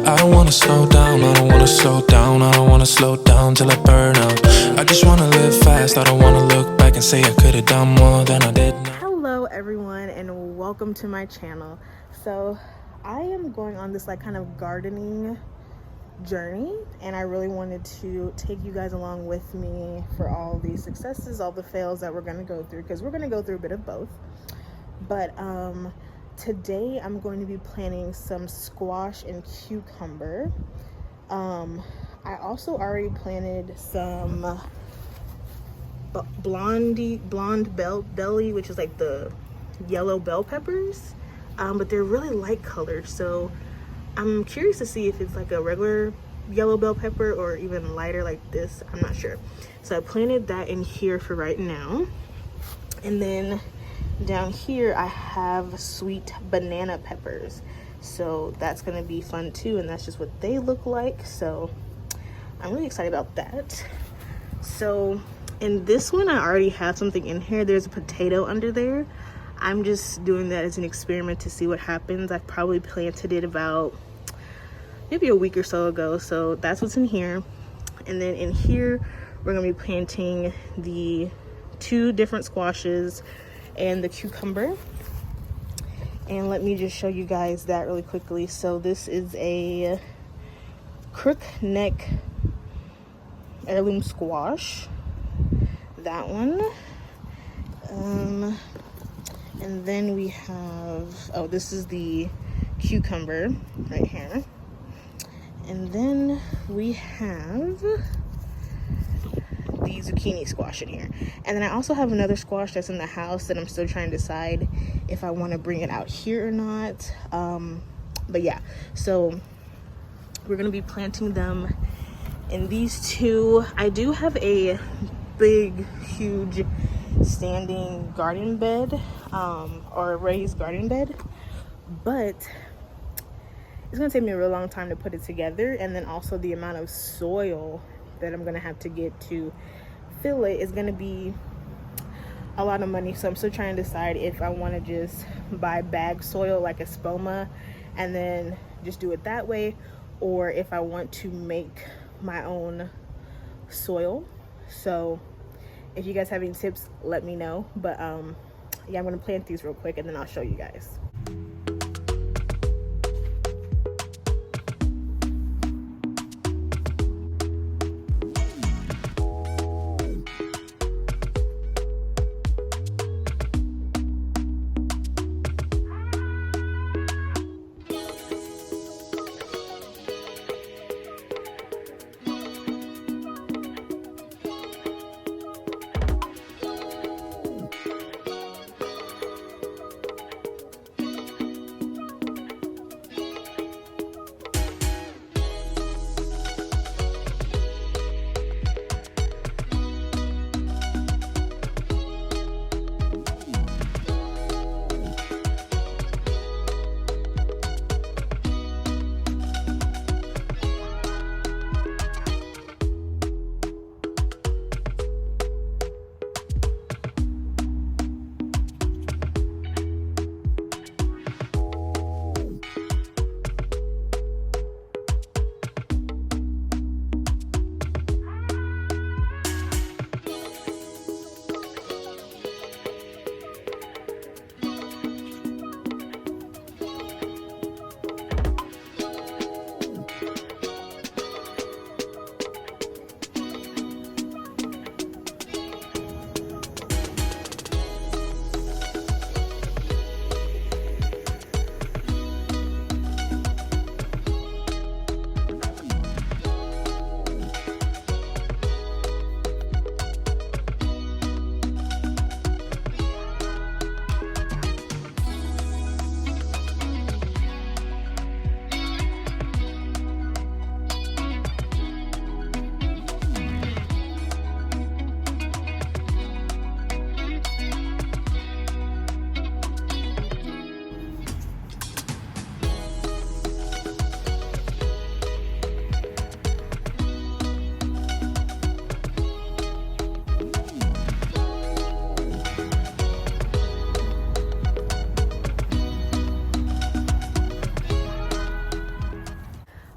I don't wanna slow down, I don't wanna slow down, I don't wanna slow down till I burn out. I just wanna live fast, I don't wanna look back and say I could've done more than I did now. Hello everyone and welcome to my channel. So I am going on this like kind of gardening journey, and I really wanted to take you guys along with me for all the successes, all the fails that we're going to go through, because we're going to go through a bit of both. But today I'm going to be planting some squash and cucumber. I also already planted some blonde belly, which is like the yellow bell peppers, but they're really light colored, so I'm curious to see if it's like a regular yellow bell pepper or even lighter like this. I'm not sure. So I planted that in here for right now. And then down here I have sweet banana peppers. So that's gonna be fun too, and that's just what they look like. So I'm really excited about that. So in this one, I already have something in here. There's a potato under there. I'm just doing that as an experiment to see what happens. I've probably planted it about maybe a week or so ago. So that's what's in here. And then in here, we're gonna be planting the 2 different squashes and the cucumber. And let me just show you guys that really quickly. So this is a crook neck heirloom squash, that one. And then we have, oh, this is the cucumber right here. And then we have the zucchini squash in here. And then I also have another squash that's in the house that I'm still trying to decide if I want to bring it out here or not. But yeah, so we're going to be planting them in these 2. I do have a big, huge standing garden bed, or a raised garden bed, but it's gonna take me a real long time to put it together, and then also the amount of soil that I'm gonna have to get to fill it is gonna be a lot of money. So I'm still trying to decide if I want to just buy bag soil like Espoma and then just do it that way, or if I want to make my own soil. So if you guys have any tips, let me know. But yeah, I'm gonna plant these real quick and then I'll show you guys.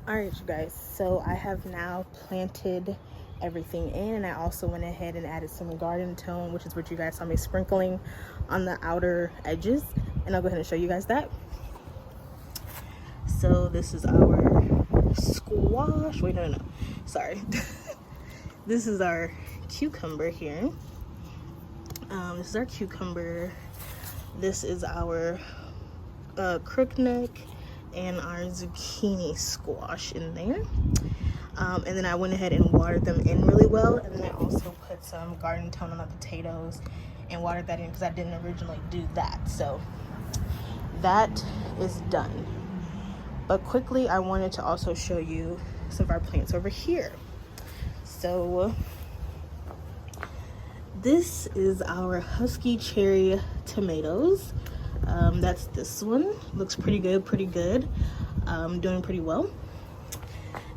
All right, you guys, so I have now planted everything in, and I also went ahead and added some garden tone, which is what you guys saw me sprinkling on the outer edges, and I'll go ahead and show you guys that. So this is our squash. Wait, no, sorry. This is our cucumber here. This is our cucumber. This is our crookneck and our zucchini squash in there. And then I went ahead and watered them in really well, and then I also put some garden tone on the potatoes and watered that in because I didn't originally do that. So that is done. But quickly, I wanted to also show you some of our plants over here. So this is our husky cherry tomatoes. That's this one. Looks pretty good, doing pretty well.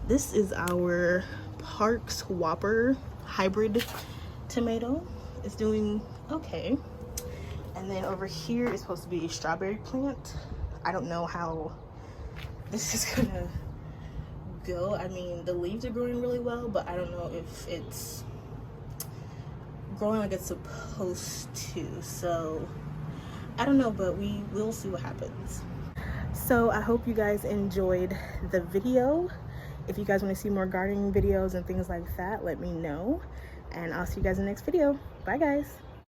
This is our Parks Whopper hybrid tomato. It's doing okay. And then over here is supposed to be a strawberry plant. I don't know how this is gonna go. I mean, the leaves are growing really well, but I don't know if it's growing like it's supposed to. So I don't know, but we will see what happens. So I hope you guys enjoyed the video. If you guys want to see more gardening videos and things like that, let me know, and I'll see you guys in the next video. Bye guys.